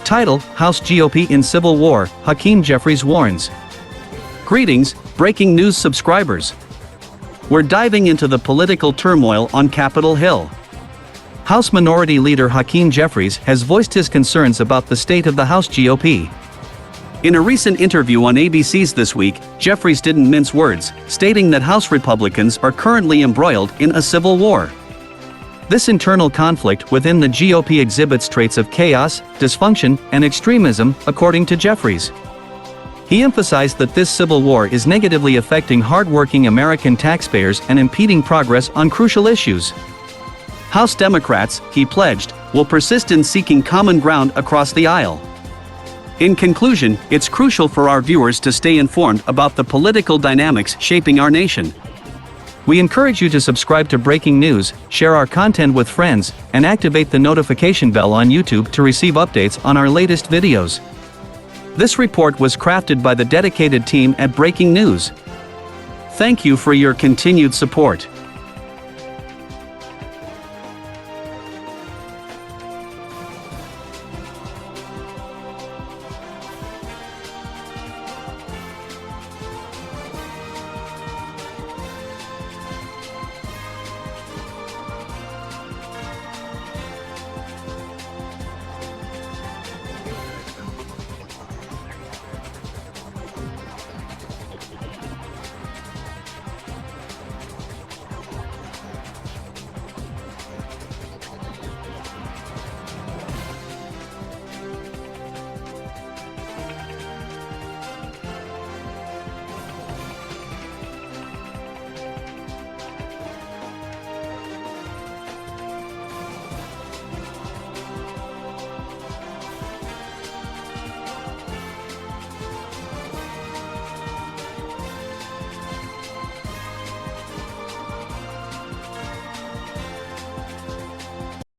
Title: House GOP in Civil War, Hakeem Jeffries warns. Greetings, breaking news subscribers. We're diving into the political turmoil on Capitol Hill. House Minority Leader Hakeem Jeffries has voiced his concerns about the state of the House GOP. In a recent interview on ABC's This Week, Jeffries didn't mince words, stating that House Republicans are currently embroiled in a civil war. This internal conflict within the GOP exhibits traits of chaos, dysfunction, and extremism, according to Jeffries. He emphasized that this civil war is negatively affecting hard-working American taxpayers and impeding progress on crucial issues. House Democrats, he pledged, will persist in seeking common ground across the aisle. In conclusion, it's crucial for our viewers to stay informed about the political dynamics shaping our nation. We encourage you to subscribe to Breaking News, share our content with friends, and activate the notification bell on YouTube to receive updates on our latest videos. This report was crafted by the dedicated team at Breaking News. Thank you for your continued support.